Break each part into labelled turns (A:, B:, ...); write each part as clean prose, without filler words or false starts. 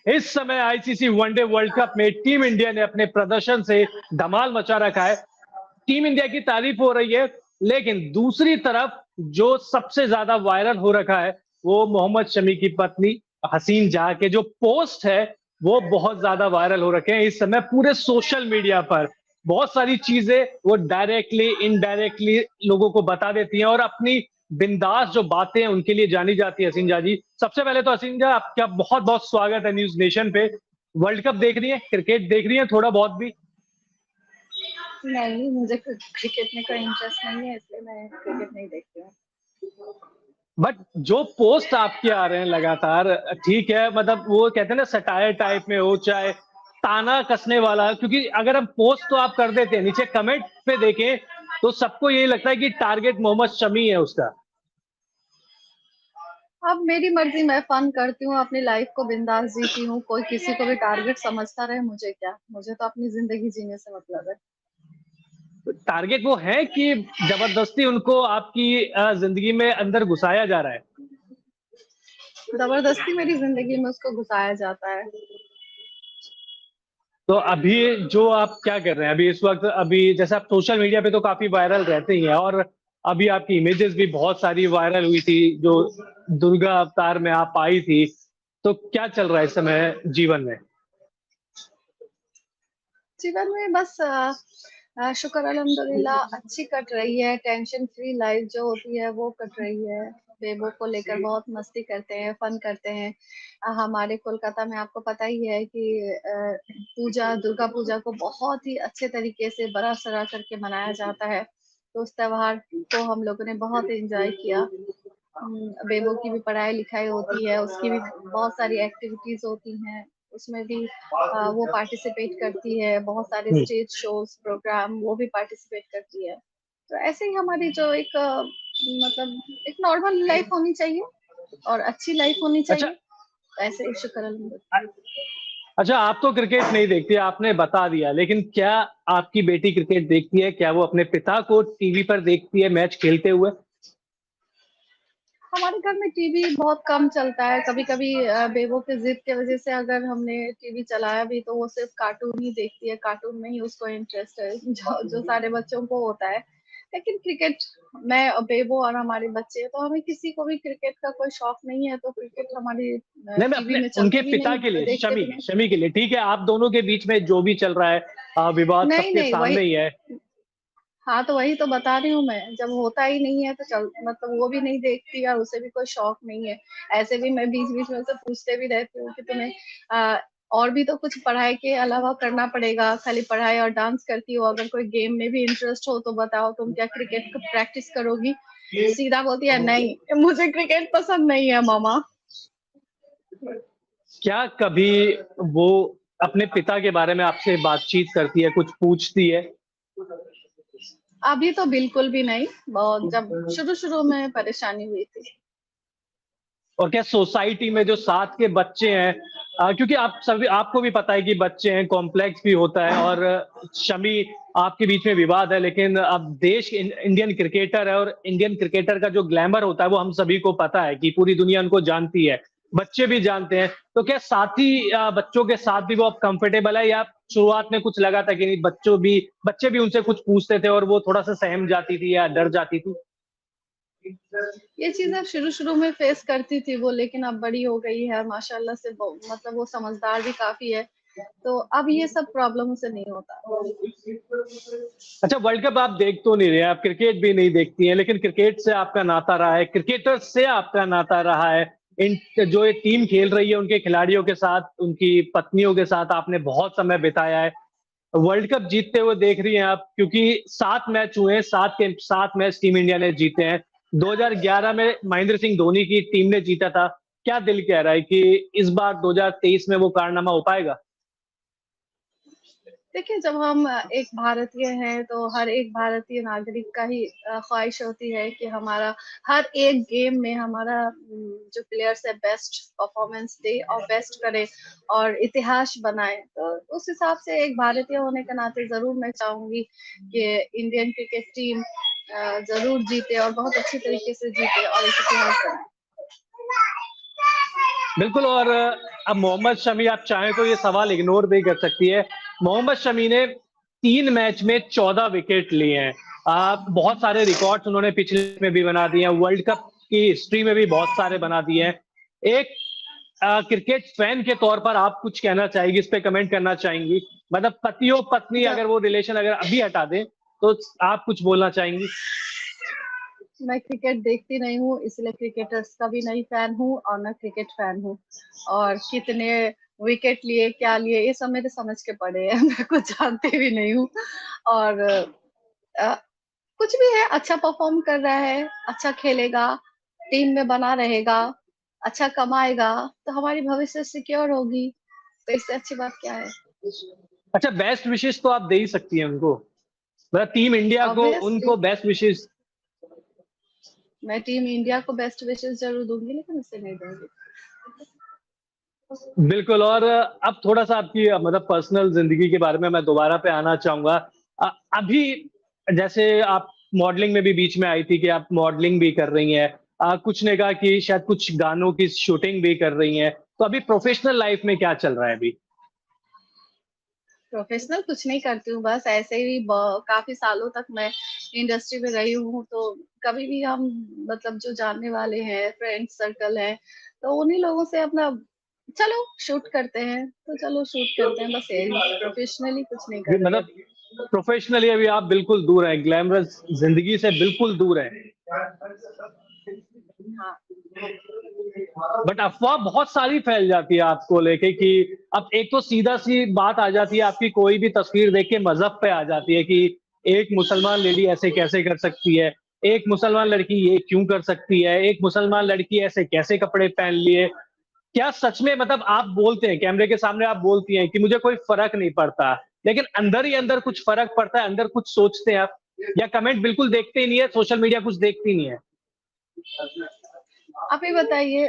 A: इस समय ICC one day world cup में टीम इंडिया ने अपने प्रदर्शन से धमाल मचा रखा है। टीम इंडिया की तारीफ हो रही है, लेकिन दूसरी तरफ जो सबसे ज्यादा वायरल हो रखा है वो मोहम्मद शमी की पत्नी हसीन जहां के जो पोस्ट है वो बहुत ज्यादा वायरल हो रखे हैं इस समय पूरे सोशल मीडिया पर। बहुत सारी चीजें वो डायरेक्टली इनडायरेक्टली लोगों को बता देती हैं और अपनी बिंदास जो बातें हैं उनके लिए जानी जाती है हसीन जहां जी। सबसे पहले तो हसीन जहां आपका बहुत बहुत स्वागत है न्यूज नेशन पे। वर्ल्ड कप देख रही है, क्रिकेट देख रही है थोड़ा बहुत भी?
B: नहीं, मुझे क्रिकेट में कोई इंटरेस्ट नहीं है, इसलिए मैं क्रिकेट नहीं देखती हूँ।
A: बट जो पोस्ट आपके आ रहे हैं लगातार, ठीक है, मतलब वो कहते हैं ना सटायर टाइप में हो चाहे ताना कसने वाला, क्योंकि अगर हम पोस्ट तो आप कर देते हैं, नीचे कमेंट पे देखें तो सबको यही लगता है कि टारगेट मोहम्मद शमी है उसका।
B: अब मेरी मर्जी, मैं फन करती हूँ, अपनी लाइफ को बिंदास जीती हूँ। कोई किसी को भी टारगेट समझता रहे, मुझे क्या, मुझे तो अपनी जिंदगी जीने से मतलब है।
A: टारगेट वो है कि जबरदस्ती उनको आपकी जिंदगी में अंदर घुसाया जा रहा है?
B: जबरदस्ती मेरी जिंदगी में उसको घुसाया जाता है।
A: तो अभी जो आप क्या कर रहे हैं अभी इस वक्त? अभी जैसे आप सोशल मीडिया पे तो काफी वायरल रहते ही हैं, और अभी आपकी इमेजेस भी बहुत सारी वायरल हुई थी जो दुर्गा अवतार में आप आई थी। तो क्या चल रहा है इस समय जीवन में?
B: जीवन में बस शुक्र अल्हम्दुलिल्लाह अच्छी कट रही है। टेंशन फ्री लाइफ जो होती है वो कट रही है। बेबो को लेकर बहुत मस्ती करते हैं, फन करते हैं। हमारे कोलकाता में आपको पता ही है कि पूजा, दुर्गा पूजा को बहुत ही अच्छे तरीके से बड़ा सरा करके मनाया जाता है। तो उस त्योहार को हम लोगों ने बहुत एंजॉय किया। बेबो की भी पढ़ाई लिखाई होती है, उसकी भी बहुत सारी एक्टिविटीज होती हैं, उसमें भी वो पार्टिसिपेट करती है। बहुत सारे
A: हम्म।
B: स्टेज शोज प्रोग्राम वो भी पार्टिसिपेट करती है। तो ऐसे ही हमारी जो एक मतलब एक नॉर्मल लाइफ होनी चाहिए और अच्छी लाइफ होनी
A: अच्छा।
B: चाहिए। ऐसे ही शुक्र अल्हम्दुलिल्लाह।
A: अच्छा, आप तो क्रिकेट नहीं देखती, आपने बता दिया, लेकिन क्या आपकी बेटी क्रिकेट देखती है? क्या वो अपने पिता को टीवी पर देखती है मैच खेलते हुए?
B: हमारे घर में टीवी बहुत कम चलता है। कभी कभी बेबो के जिद की वजह से अगर हमने टीवी चलाया भी तो वो सिर्फ कार्टून ही देखती है। कार्टून में ही उसको इंटरेस्ट है, जो जो सारे बच्चों को होता है। लेकिन क्रिकेट, मैं और बेबो और हमारे बच्चे, तो हमें किसी को भी क्रिकेट का कोई शौक नहीं है, तो क्रिकेट हमारी
A: नहीं, मैं
B: टीवी
A: अपने
B: में
A: उनके
B: चलती भी
A: पिता
B: नहीं,
A: के लिए,
B: देखते
A: शमी
B: भी नहीं।
A: शमी के लिए, ठीक है, आप दोनों के बीच में जो भी चल रहा है विवाद
B: नहीं
A: सबके
B: नहीं, वही,
A: सामने ही है।
B: हाँ तो वही तो बता रही हूँ मैं। जब होता ही नहीं है तो चल, मतलब वो भी नहीं देखती और उसे भी कोई शौक नहीं है। ऐसे भी मैं बीच बीच में उसे पूछते भी रहती हूँ कि तुम्हें आ, और भी तो कुछ पढ़ाई के अलावा करना पड़ेगा, खाली पढ़ाई और डांस करती हो? अगर कोई गेम में भी इंटरेस्ट हो तो बताओ, तुम क्या क्रिकेट को प्रैक्टिस करोगी? सीधा बोलती है नहीं, मुझे क्रिकेट पसंद नहीं है मामा।
A: क्या कभी वो अपने पिता के बारे में आपसे बातचीत करती है, कुछ पूछती है?
B: अभी तो बिल्कुल भी नहीं, बहुत जब शुरू शुरू में परेशानी हुई थी।
A: और क्या सोसाइटी में जो साथ के बच्चे हैं, क्योंकि आप सभी, आपको भी पता है कि बच्चे हैं, कॉम्प्लेक्स भी होता है, और शमी आपके बीच में विवाद है, लेकिन अब देश इंडियन क्रिकेटर है, और इंडियन क्रिकेटर का जो ग्लैमर होता है वो हम सभी को पता है कि पूरी दुनिया उनको जानती है, बच्चे भी जानते हैं। तो क्या साथी बच्चों के साथ भी वो अब कंफर्टेबल है, या शुरुआत में कुछ लगा था कि नहीं, बच्चे भी उनसे कुछ पूछते थे और वो थोड़ा सा सहम जाती थी या डर जाती थी?
B: ये चीजें शुरू शुरू में फेस करती थी वो, लेकिन अब बड़ी हो गई है माशाल्लाह से। मतलब वो समझदार भी काफी है, तो अब ये सब प्रॉब्लम उसे नहीं होता।
A: अच्छा, वर्ल्ड कप आप देख तो नहीं रहे, आप क्रिकेट भी नहीं देखती हैं, लेकिन क्रिकेट से आपका नाता रहा है, क्रिकेटर से आपका नाता रहा है। इन जो ये टीम खेल रही है उनके खिलाड़ियों के साथ, उनकी पत्नियों के साथ आपने बहुत समय बिताया है। वर्ल्ड कप जीतते हुए देख रही हैं आप, क्योंकि 7 मैच हुए हैं, 7 के 7 मैच टीम इंडिया ने जीते हैं। 2011 में महेंद्र सिंह धोनी की टीम ने जीता था। क्या दिल कह रहा है कि इस बार 2023 में वो कारनामा हो पाएगा?
B: देखिए, जब हम एक भारतीय हैं तो हर एक भारतीय नागरिक का ही ख्वाहिश होती है कि हमारा हर एक गेम में हमारा जो प्लेयर्स है बेस्ट परफॉर्मेंस दे और बेस्ट करे और इतिहास बनाए। तो उस हिसाब से एक भारतीय होने के नाते जरूर मैं चाहूंगी कि इंडियन क्रिकेट टीम जरूर जीते और बहुत अच्छी तरीके से जीते और एक इतिहास बनाए।
A: बिल्कुल। और अब मोहम्मद शमी, आप चाहें तो ये सवाल इग्नोर भी कर सकती है। मोहम्मद शमी ने 3 मैच में 14 विकेट लिए हैं। बहुत सारे रिकॉर्ड्स उन्होंने पिछले में भी बना दिए हैं, वर्ल्ड कप की हिस्ट्री में भी बहुत सारे बना दिए हैं। एक क्रिकेट फैन के तौर पर आप कुछ कहना चाहेंगी, इस पे कमेंट करना चाहेंगी? मतलब पति और पत्नी
B: जब
A: अगर वो रिलेशन अगर अभी हटा दें, तो आप कुछ बोलना चाहेंगी?
B: मैं क्रिकेट देखती नहीं हूँ, इसलिए क्रिकेटर्स का भी नहीं फैन हूँ और ना क्रिकेट फैन हूँ। और कितने विकेट लिए, क्या लिए, ये सब मेरे समझ के पड़े हैं। मैं कुछ जानती भी नहीं हूँ। और अ, कुछ भी है, अच्छा परफॉर्म कर रहा है, अच्छा खेलेगा, टीम में बना रहेगा, अच्छा कमाएगा, तो हमारी भविष्य सिक्योर होगी। तो इससे अच्छी बात क्या है?
A: अच्छा, बेस्ट विशेस तो आप दे ही सकती हैं उनको, मतलब टीम इंडिया को
B: ऑब्वियसली
A: उनको बेस्ट विशेस।
B: मैं टीम इंडिया को बेस्ट विशेस जरूर दूंगी, लेकिन उसे नहीं दूंगी।
A: बिल्कुल। और अब थोड़ा-सा आपकी मतलब पर्सनल ज़िंदगी के बारे में मैं दोबारा पे आना चाहूँगा। अभी जैसे आप मॉडलिंग में भी बीच में आई थी कि आप मॉडलिंग भी कर रही हैं। कुछ ने कहा कि शायद कुछ गानों की शूटिंग भी कर रही हैं। तो अभी प्रोफ़ेशनल लाइफ़ में क्या चल रहा है अभी?
B: प्रोफेशनल कुछ नहीं करती हूँ, बस ऐसे ही काफी सालों तक मैं इंडस्ट्री में रही हूँ, तो कभी भी हम मतलब जो जानने वाले हैं, फ्रेंड सर्कल है, तो उन्हीं लोगों से अपना चलो शूट करते हैं, तो चलो शूट करते हैं, बस यही। प्रोफेशनली कुछ नहीं कर रही
A: मतलब
B: अभी।
A: प्रोफ़ेशनली अभी आप बिल्कुल दूर हैं, ग्लैमरस ज़िंदगी से बिल्कुल दूर हैं।
B: हाँ।
A: बट अफ़वाह बहुत सारी फैल जाती है आपको लेके कि अब एक तो सीधा-सी बात आ जाती है आपकी, कोई भी तस्वीर देख के मज़हब पे आ जाती है कि एक मुसलमान लेडी ऐसे कैसे कर सकती है? एक मुसलमान लड़की ये क्यों कर सकती है? एक मुसलमान लड़की ऐसे कैसे कपड़े पहन लिए? क्या सच में मतलब आप बोलते हैं, कैमरे के सामने आप बोलती हैं कि मुझे कोई फ़र्क नहीं पड़ता, लेकिन अंदर ही अंदर कुछ फ़र्क पड़ता है, अंदर कुछ सोचते हैं आप? या कमेंट बिल्कुल देखते ही नहीं है, सोशल मीडिया कुछ देखती नहीं है?
B: आप ही बताइए,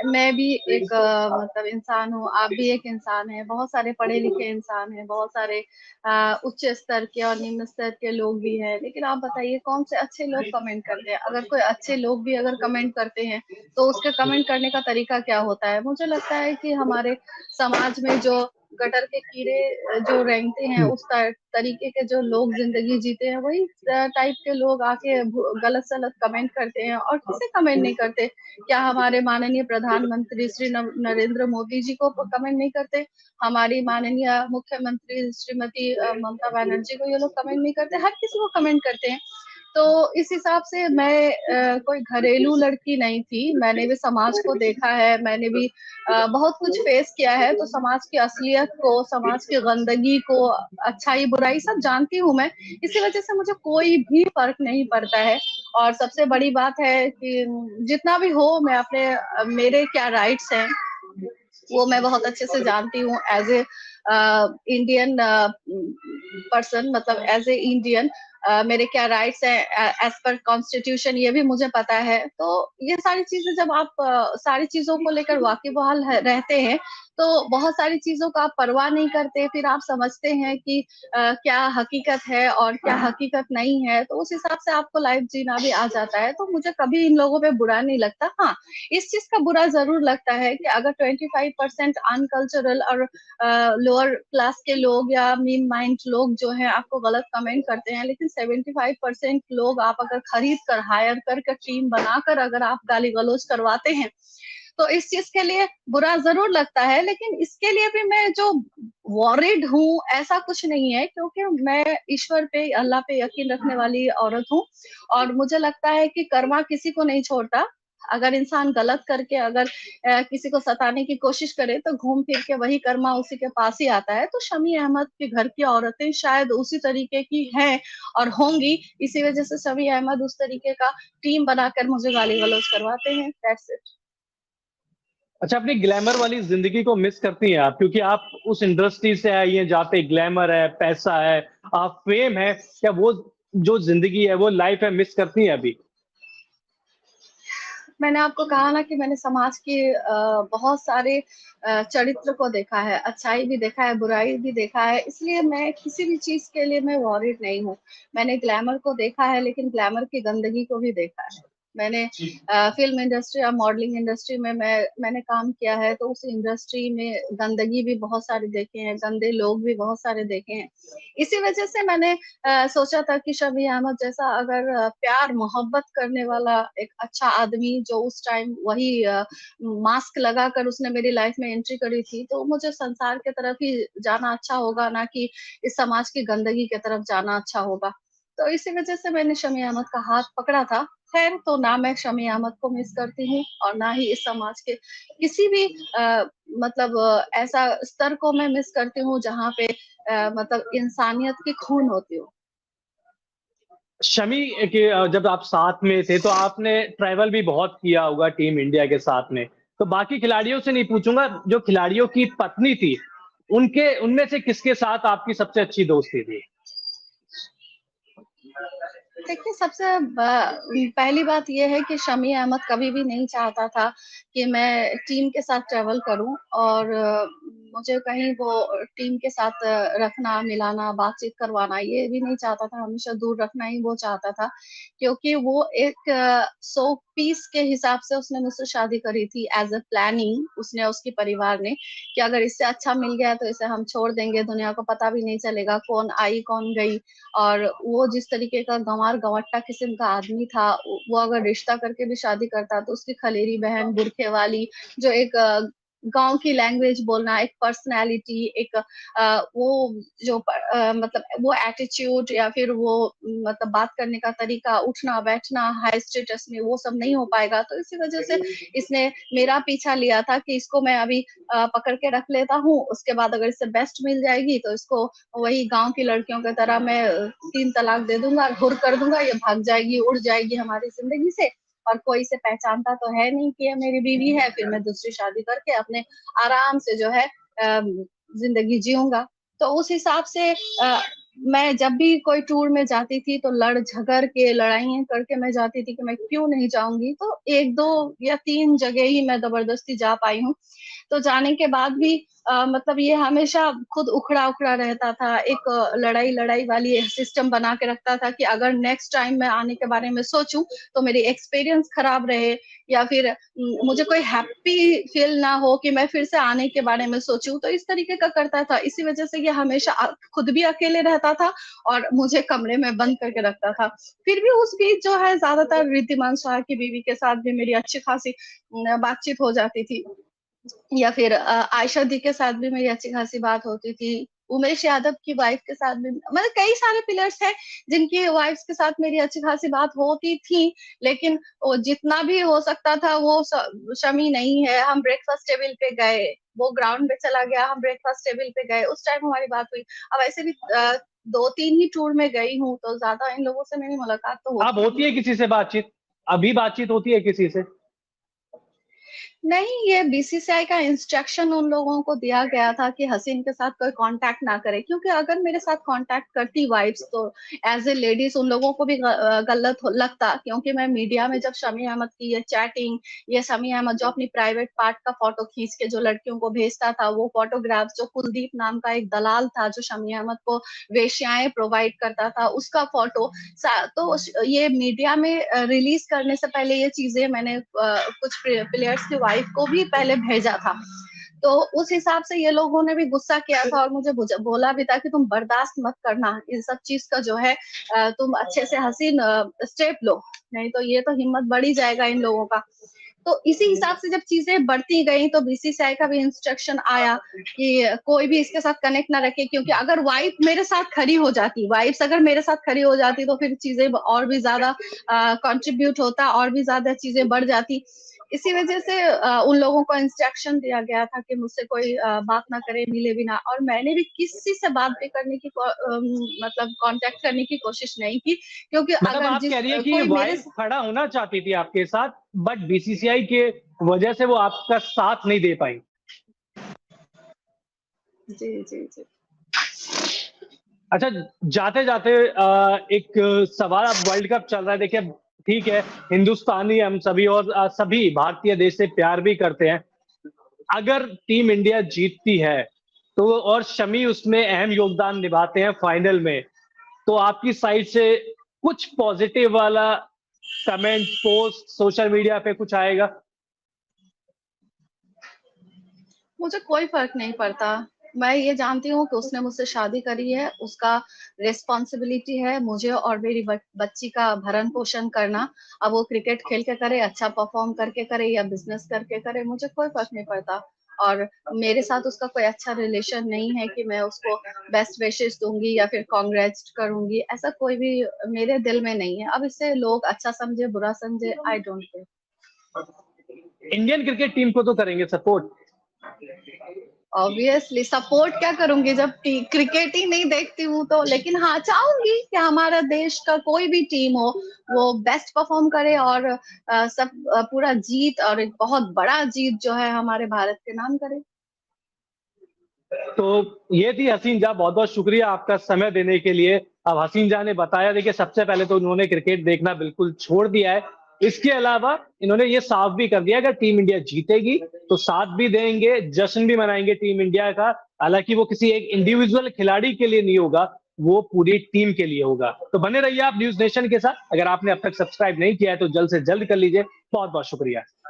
B: मैं भी एक मतलब इंसान हूँ, आप भी एक इंसान हैं, बहुत सारे पढ़े-लिखे इंसान हैं, बहुत सारे उच्च स्तर के और निम्न स्तर के लोग भी हैं। लेकिन आप बताइए कौन से अच्छे लोग कमेंट करते हैं? अगर कोई अच्छे लोग भी अगर कमेंट करते हैं, तो उसके कमेंट करने का तरीका क्या होता है? मुझे लगता है कि हमारे समाज में जो गटर के कीड़े जो रेंगते हैं,
A: हुँ।
B: उस तरीके के जो लोग ज़िंदगी जीते हैं, वही टाइप के लोग आके गलत-सलत कमेंट करते हैं और किसे कमेंट नहीं करते। क्या हमारे माननीय प्रधानमंत्री श्री नरेंद्र मोदी जी को कमेंट नहीं करते? हमारी माननीय मुख्यमंत्री श्रीमती ममता बनर्जी को ये लोग कमेंट नहीं करते? हर किसी को कमेंट करते हैं। तो इस हिसाब से मैं कोई घरेलू लड़की नहीं थी, मैंने भी समाज को देखा है, मैंने भी बहुत कुछ फेस किया है, तो समाज की असलियत को, समाज की गंदगी को, अच्छाई-बुराई सब जानती हूँ मैं। इसी वजह से मुझे कोई भी फ़र्क नहीं पड़ता है। और सबसे बड़ी बात है कि जितना भी हो मैं अपने मेरे क्या राइट्स हैं, वो मैं बहुत अच्छे से जानती हूँ एज़ ए इंडियन पर्सन, मतलब एज़ ए इंडियन मेरे क्या राइट्स हैं एज़ पर कॉन्स्टिट्यूशन, ये भी मुझे पता है। तो ये सारी चीज़ें जब आप सारी चीज़ों को लेकर वाकिबहाल रहते हैं, तो बहुत सारी चीज़ों का आप परवाह नहीं करते, फिर आप समझते हैं कि क्या हकीकत है और क्या हकीकत नहीं है, तो उस हिसाब से आपको लाइफ़ जीना भी आ जाता है। तो मुझे कभी इन लोगों पे बुरा नहीं लगता। हाँ, इस चीज़ का बुरा ज़रूर लगता है कि अगर 25% अनकल्चरल और लोअर क्लास के लोग या मीन माइंड लोग जो हैं आपको गलत कमेंट करते हैं, लेकिन 75% लोग आप अगर खरीद कर, हायर करके, टीम बनाकर अगर आप गाली-गलौज करवाते हैं, तो इस चीज़ के लिए बुरा ज़रूर लगता है। लेकिन इसके लिए भी मैं जो वॉरिड हूँ, ऐसा कुछ नहीं है, क्योंकि मैं ईश्वर पे, अल्लाह पे यकीन रखने वाली औरत हूँ और मुझे लगता है कि कर्मा किसी को नहीं छोड़ता। अगर इंसान गलत करके अगर किसी को सताने की कोशिश करे, तो घूम फिर के वही कर्मा उसी के पास ही आता है। तो शमी अहमद के घर की औरतें शायद उसी तरीके की हैं और होंगी, इसी वजह से शमी अहमद उस तरीके का टीम बनाकर मुझे गाली-गलौज करवाते हैं। That's it.
A: अच्छा, अपनी ग्लैमर वाली ज़िंदगी को मिस करती हैं आप, क्योंकि आप उस इंडस्ट्री से आई हैं जहाँ पे ग्लैमर है, पैसा है, फेम है। क्या वो जो ज़िंदगी है, वो लाइफ़ है, मिस करती हैं अभी?
B: मैंने आपको कहा ना कि मैंने समाज के बहुत सारे चरित्र को देखा है, अच्छाई भी देखा है, बुराई भी देखा है, इसलिए मैं किसी भी चीज़ के लिए मैं वॉरिड नहीं हूँ। मैंने ग्लैमर को देखा है, लेकिन ग्लैमर की गंदगी को भी देखा है। मैंने फिल्म इंडस्ट्री और मॉडलिंग इंडस्ट्री में मैंने काम किया है, तो उस इंडस्ट्री में गंदगी भी बहुत सारे देखे हैं, गंदे लोग भी बहुत सारे देखे हैं। इसी वजह से मैंने सोचा था कि शम्मी अहमद जैसा अगर प्यार मोहब्बत करने वाला एक अच्छा आदमी, जो उस टाइम वही मास्क लगाकर उसने मेरी लाइफ में एंट्री करी थी, तो मुझे संसार की तरफ ही जाना अच्छा होगा, ना कि इस समाज की गंदगी की तरफ जाना अच्छा होगा। तो इसी वजह से मैंने शम्मी अहमद का हाथ पकड़ा था। खैर, तो ना मैं शम्मी अहमद को मिस करती हूँ और ना ही इस समाज के किसी भी मतलब ऐसा स्तर को मैं मिस करती हूँ जहाँ पे मतलब इंसानियत की खून होती हो।
A: शमी के जब आप साथ में थे तो आपने ट्रैवल भी बहुत किया होगा टीम इंडिया के साथ में। तो बाकी खिलाड़ियों से नहीं पूछूंगा, जो खिलाड़ियों की पत्नी थी, उनके उनमें से किसके साथ आपकी सबसे अच्छी दोस्ती थी?
B: देखिए, सबसे पहली बात ये है कि शम्मी अहमद कभी भी नहीं चाहता था कि मैं टीम के साथ ट्रैवल करूं, और मुझे कहीं वो टीम के साथ रखना, मिलाना, बातचीत करवाना ये भी नहीं चाहता था। हमेशा दूर रखना ही वो चाहता था, क्योंकि वो एक सौ पीस के हिसाब से उसने मुझसे शादी करी थी, एज अ प्लानिंग उसने, उसके परिवार ने, कि अगर इससे अच्छा मिल गया तो इसे हम छोड़ देंगे, दुनिया को पता भी नहीं चलेगा कौन आई कौन गई। और वो जिस तरीके का गंवार-गंवट्टा किस्म का आदमी था, वो अगर रिश्ता करके भी शादी करता तो उसकी खलेरी बहन, बुरखे वाली, जो एक गाँव की लैंग्वेज बोलना, एक पर्सनैलिटी, एक वो जो मतलब वो एटीट्यूड, या फिर वो मतलब बात करने का तरीका, उठना-बैठना हाई स्टेटस में, वो सब नहीं हो पाएगा। तो इसी वजह से इसने मेरा पीछा लिया था कि इसको मैं अभी पकड़ के रख लेता हूँ, उसके बाद अगर इससे बेस्ट मिल जाएगी तो इसको वही गाँव की लड़कियों की तरह मैं 3 तलाक दे दूँगा, हुर कर दूँगा, ये भाग जाएगी, उड़ जाएगी हमारी ज़िंदगी से, और कोई इसे पहचानता तो है नहीं कि ये मेरी बीवी है, फिर मैं दूसरी शादी करके अपने आराम से जो है ज़िंदगी जीऊँगा। तो उस हिसाब से मैं जब भी कोई टूर में जाती थी तो लड़-झगड़ के, लड़ाइयाँ करके मैं जाती थी कि मैं क्यों नहीं जाऊँगी, तो 1, 2 या 3 जगह ही मैं ज़बरदस्ती जा पाई हूँ। तो जाने के बाद भी मतलब ये हमेशा खुद उखड़ा-उखड़ा रहता था। एक लड़ाई-लड़ाई वाली सिस्टम बना के रखता था कि अगर नेक्स्ट टाइम मैं आने के बारे में सोचूँ, तो मेरी एक्सपीरियंस खराब रहे, या फिर मुझे कोई हैप्पी फील ना हो कि मैं फिर से आने के बारे में सोचूँ, तो इस तरीके का करता था। इसी वजह से ये हमेशा खुद भी अकेले रहता था और मुझे कमरे में बंद करके रखता था। फिर भी उस बीच जो है ज़्यादातर ऋद्धिमान शाह की बीवी के साथ भी मेरी अच्छी खासी बातचीत हो जाती थी। या फिर आयशा दी के साथ भी मेरी अच्छी खासी बात होती थी। उमेश यादव की वाइफ के साथ भी, मतलब कई सारे प्लेयर्स हैं जिनकी वाइफ्स के साथ मेरी अच्छी खासी बात होती थी, लेकिन वो जितना भी हो सकता था वो शम्मी नहीं है। हम ब्रेकफास्ट टेबल पे गए, वो ग्राउंड पे चला गया, हम ब्रेकफास्ट टेबल पे गए, उस टाइम हमारी बात हुई। अब ऐसे भी 2-3 ही टूर में गई हूँ, तो ज़्यादा इन लोगों से मेरी मुलाकात तो
A: अब
B: होती
A: होती
B: नहीं
A: है
B: है।
A: किसी से बातचीत? अभी बातचीत होती है किसी से?
B: नहीं, ये बीसीसीआई का इंस्ट्रक्शन उन लोगों को दिया गया था कि हसीन के साथ कोई कॉन्टैक्ट ना करे, क्योंकि अगर मेरे साथ कॉन्टैक्ट करती वाइफ्स तो एज़ अ लेडीज़ उन लोगों को भी गलत लगता, क्योंकि मैं मीडिया में जब शम्मी अहमद की ये चैटिंग, ये शम्मी अहमद जो अपनी प्राइवेट पार्ट का फ़ोटो खींच के जो लड़कियों को भेजता था, वो फ़ोटोग्राफ्स जो कुलदीप नाम का एक दलाल था, जो शम्मी अहमद को वेश्याएँ प्रोवाइड करता था, उसका फ़ोटो तो ये मीडिया में रिलीज़ करने से पहले ये चीज़ें मैंने कुछ प्लेयर्स की वाइफ को भी पहले भेजा था। तो उस हिसाब से ये लोगों ने भी गुस्सा किया था और मुझे बोला भी था कि तुम बर्दाश्त मत करना, इन सब चीज़ का जो है तुम अच्छे से हसीन स्टेप लो, नहीं तो ये तो हिम्मत बढ़ ही जाएगा इन लोगों का। तो इसी हिसाब से जब चीज़ें बढ़ती गई तो बीसीसीआई का भी इंस्ट्रक्शन आया कि कोई भी इसके साथ कनेक्ट ना रखे, क्योंकि अगर वाइफ मेरे साथ खड़ी हो जाती, वाइफ्स अगर मेरे साथ खड़ी हो जाती तो फिर चीज़ें और भी ज़्यादा कंट्रीब्यूट होता, और भी ज़्यादा चीज़ें बढ़ जाती। इसी वजह से उन लोगों को इंस्ट्रक्शन दिया गया था कि मुझसे कोई बात ना करे, मिले भी ना, और मैंने भी किसी से बात भी करने की मतलब कॉन्टैक्ट करने की कोशिश नहीं की, क्योंकि
A: मतलब
B: अगर
A: आप कह रही है कि
B: कोई मेरे
A: वाइफ खड़ा होना चाहती थी आपके साथ, बट बीसीसीआई के वजह से वो आपका साथ नहीं दे पाई।
B: जी, जी, जी।
A: अच्छा, जाते-जाते एक सवाल, अब वर्ल्ड कप चल रहा है, देखिए ठीक है, हिंदुस्तानी हम सभी और सभी भारतीय देश से प्यार भी करते हैं। अगर टीम इंडिया जीतती है, तो और शमी उसमें अहम योगदान निभाते हैं फाइनल में, तो आपकी साइड से कुछ पॉजिटिव वाला कमेंट, पोस्ट, सोशल मीडिया पे कुछ आएगा?
B: मुझे कोई फ़र्क नहीं पड़ता। मैं ये जानती हूँ कि उसने मुझसे शादी करी है, उसका रिस्पॉन्सिबिलिटी है मुझे और मेरी बच्ची का भरण-पोषण करना। अब वो क्रिकेट खेल के करे, अच्छा परफ़ॉर्म करके करे या बिज़नेस करके करे, मुझे कोई फ़र्क नहीं पड़ता। और मेरे साथ उसका कोई अच्छा रिलेशन नहीं है कि मैं उसको बेस्ट विशेज़ दूँगी या फिर कांग्रेचुलेट करूँगी, ऐसा कोई भी मेरे दिल में नहीं है। अब इससे लोग अच्छा समझे, बुरा समझे, I don't care.
A: Indian cricket team को तो करेंगे सपोर्ट।
B: ऑब्वियसली सपोर्ट क्या करूँगी जब क्रिकेट ही नहीं देखती हूँ तो, लेकिन हाँ, चाहूँगी कि हमारा देश का कोई भी टीम हो, वो बेस्ट परफ़ॉर्म करे और पूरा जीत और एक बहुत बड़ा जीत जो है हमारे भारत के नाम करे।
A: तो ये थी हसीन जहाँ, बहुत-बहुत शुक्रिया आपका समय देने के लिए। अब हसीन जहाँ ने बताया, देखिए सबसे पहले तो उन्होंने क्रिकेट देखना बिल्कुल छोड़ दिया है। इसके अलावा इन्होंने ये साफ भी कर दिया, अगर टीम इंडिया जीतेगी तो साथ भी देंगे, जश्न भी मनाएँगे टीम इंडिया का। हालाँकि वो किसी एक इंडिविजुअल खिलाड़ी के लिए नहीं होगा, वो पूरी टीम के लिए होगा। तो बने रहिए आप न्यूज़ नेशन के साथ। अगर आपने अब तक सब्सक्राइब नहीं किया है तो जल्द से जल्द कर लीजिए। बहुत-बहुत शुक्रिया।